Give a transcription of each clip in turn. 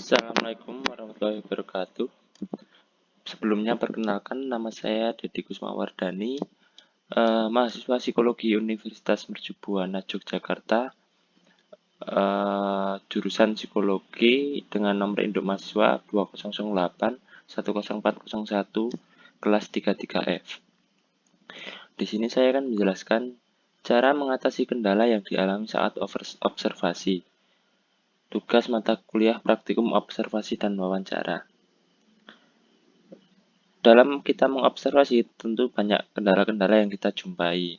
Assalamualaikum warahmatullahi wabarakatuh. Sebelumnya perkenalkan, nama saya Deddy Kusmawardani, mahasiswa psikologi Universitas Mercubuana Yogyakarta, jurusan psikologi dengan nomor induk mahasiswa 2008 10401 kelas 33F. Di sini saya akan menjelaskan cara mengatasi kendala yang dialami saat observasi. Tugas mata kuliah praktikum observasi dan wawancara. Dalam kita mengobservasi, tentu banyak kendala-kendala yang kita jumpai.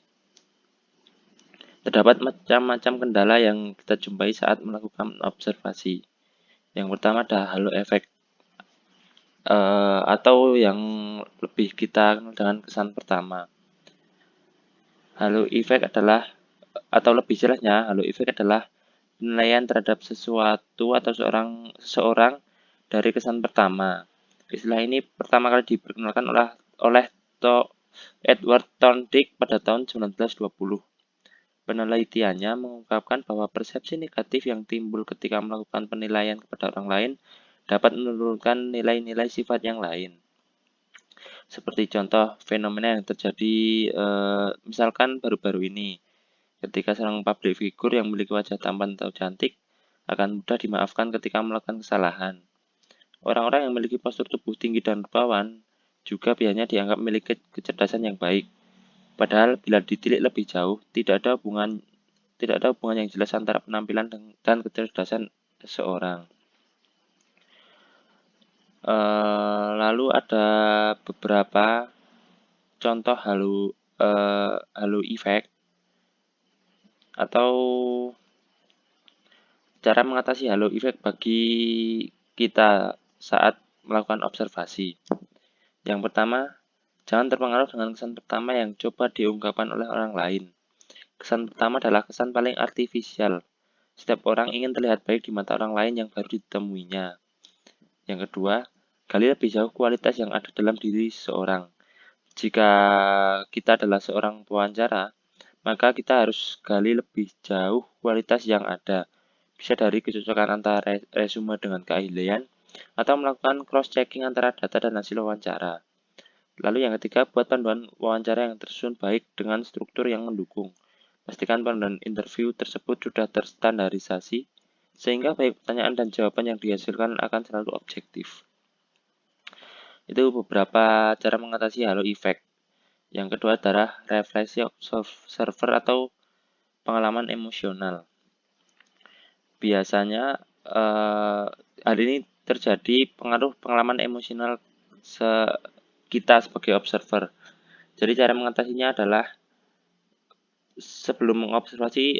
Terdapat macam-macam kendala yang kita jumpai saat melakukan observasi. Yang pertama ada halo efek, atau yang lebih kita kenal dengan kesan pertama. Halo efek adalah, atau lebih jelasnya, halo efek adalah penilaian terhadap sesuatu atau seseorang dari kesan pertama. Istilah ini pertama kali diperkenalkan oleh Edward Thorndike pada tahun 1920. Penelitiannya mengungkapkan bahwa persepsi negatif yang timbul ketika melakukan penilaian kepada orang lain dapat menurunkan nilai-nilai sifat yang lain. Seperti contoh fenomena yang terjadi misalkan baru-baru ini, ketika seorang public figure yang memiliki wajah tampan atau cantik akan mudah dimaafkan ketika melakukan kesalahan. Orang-orang yang memiliki postur tubuh tinggi dan rupawan juga biasanya dianggap memiliki kecerdasan yang baik. Padahal bila ditilik lebih jauh, tidak ada hubungan yang jelas antara penampilan dan kecerdasan seseorang. Lalu ada beberapa contoh halo effect atau cara mengatasi halo effect bagi kita saat melakukan observasi. Yang pertama, jangan terpengaruh dengan kesan pertama yang coba diungkapkan oleh orang lain. Kesan pertama adalah kesan paling artifisial. Setiap orang ingin terlihat baik di mata orang lain yang baru ditemuinya. Yang kedua, gali lebih jauh kualitas yang ada dalam diri seseorang. Jika kita adalah seorang pewawancara, maka kita harus gali lebih jauh kualitas yang ada. Bisa dari kecocokan antara resume dengan keahlian, atau melakukan cross-checking antara data dan hasil wawancara. Lalu yang ketiga, buat panduan wawancara yang tersusun baik dengan struktur yang mendukung. Pastikan panduan interview tersebut sudah terstandarisasi, sehingga baik pertanyaan dan jawaban yang dihasilkan akan selalu objektif. Itu beberapa cara mengatasi halo effect. Yang kedua adalah refleksi observer atau pengalaman emosional. Biasanya hal ini terjadi pengaruh pengalaman emosional kita sebagai observer. Jadi cara mengatasinya adalah sebelum mengobservasi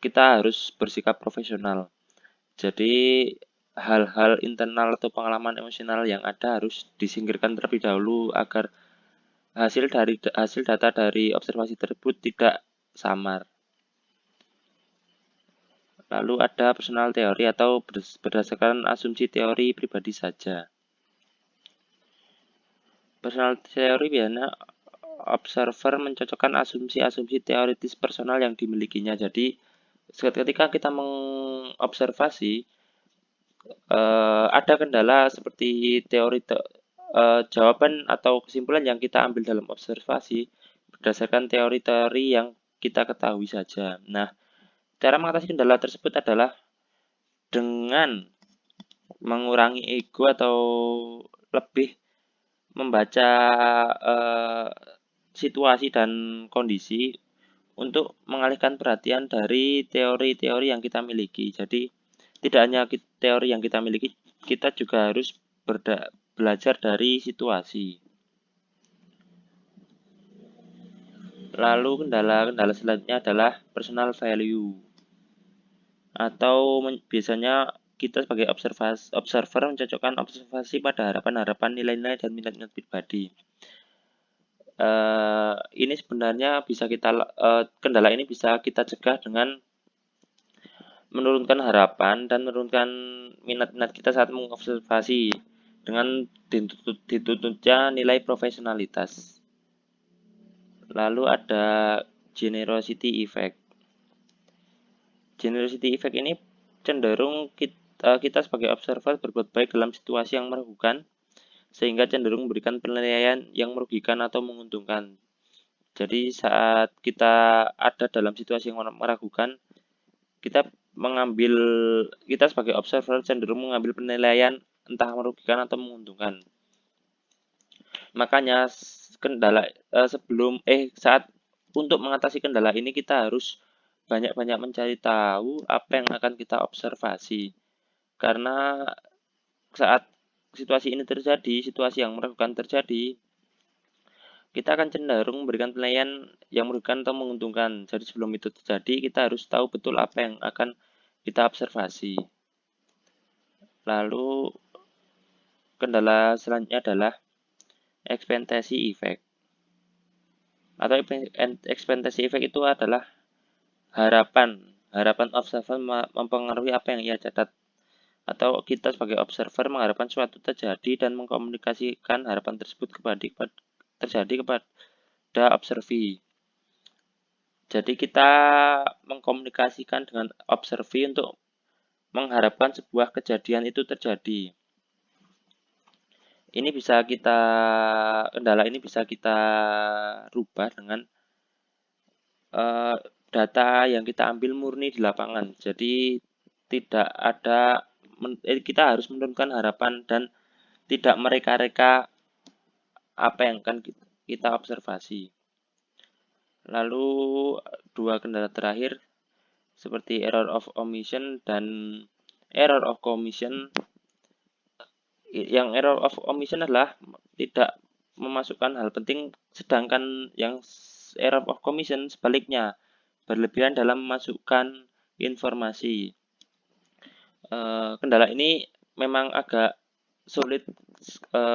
kita harus bersikap profesional. Jadi hal-hal internal atau pengalaman emosional yang ada harus disingkirkan terlebih dahulu agar hasil data dari observasi tersebut tidak samar. Lalu ada personal teori atau berdasarkan asumsi teori pribadi saja. Personal teori biasanya observer mencocokkan asumsi-asumsi teoritis personal yang dimilikinya. Jadi ketika kita mengobservasi ada kendala seperti jawaban atau kesimpulan yang kita ambil dalam observasi berdasarkan teori-teori yang kita ketahui saja. Nah, cara mengatasi kendala tersebut adalah dengan mengurangi ego atau lebih membaca situasi dan kondisi untuk mengalihkan perhatian dari teori-teori yang kita miliki. Jadi, tidak hanya teori yang kita miliki, kita juga harus belajar dari situasi. Lalu kendala selanjutnya adalah personal value. Atau biasanya kita sebagai observer mencocokkan observasi pada harapan-harapan nilai-nilai dan minat-minat pribadi. Ini sebenarnya kendala ini bisa kita cegah dengan menurunkan harapan dan menurunkan minat-minat kita saat mengobservasi dengan dituntutnya nilai profesionalitas. Lalu ada generosity effect. Generosity effect ini cenderung kita sebagai observer berbuat baik dalam situasi yang meragukan, sehingga cenderung memberikan penilaian yang merugikan atau menguntungkan. Jadi saat kita ada dalam situasi yang meragukan, kita kita sebagai observer cenderung mengambil penilaian entah merugikan atau menguntungkan. Makanya saat untuk mengatasi kendala ini kita harus banyak-banyak mencari tahu apa yang akan kita observasi. Karena saat situasi ini terjadi, situasi yang meragukan terjadi, kita akan cenderung memberikan penilaian yang merugikan atau menguntungkan. Jadi sebelum itu terjadi, kita harus tahu betul apa yang akan kita observasi. Lalu kendala selanjutnya adalah ekspektasi efek. Atau ekspektasi efek itu adalah harapan observer mempengaruhi apa yang ia catat, atau kita sebagai observer mengharapkan suatu terjadi dan mengkomunikasikan harapan tersebut terjadi kepada observi. Jadi kita mengkomunikasikan dengan observi untuk mengharapkan sebuah kejadian itu terjadi. Kendala ini bisa kita rubah dengan data yang kita ambil murni di lapangan. Jadi kita harus menurunkan harapan dan tidak mereka-reka apa yang akan kita observasi. Lalu dua kendala terakhir seperti error of omission dan error of commission. Yang error of omission adalah tidak memasukkan hal penting, sedangkan yang error of commission sebaliknya, berlebihan dalam memasukkan informasi. Kendala ini memang agak sulit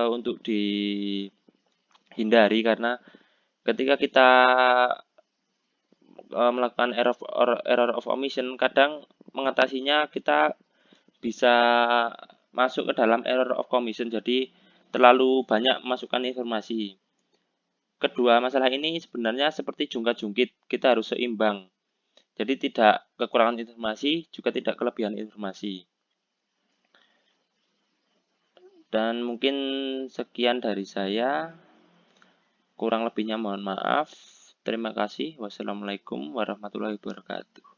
untuk dihindari karena ketika kita melakukan error of omission, kadang mengatasinya kita bisa masuk ke dalam error of commission, jadi terlalu banyak memasukkan informasi. Kedua masalah ini sebenarnya seperti jungkat-jungkit, kita harus seimbang. Jadi tidak kekurangan informasi, juga tidak kelebihan informasi. Dan mungkin sekian dari saya, kurang lebihnya mohon maaf. Terima kasih. Wassalamualaikum warahmatullahi wabarakatuh.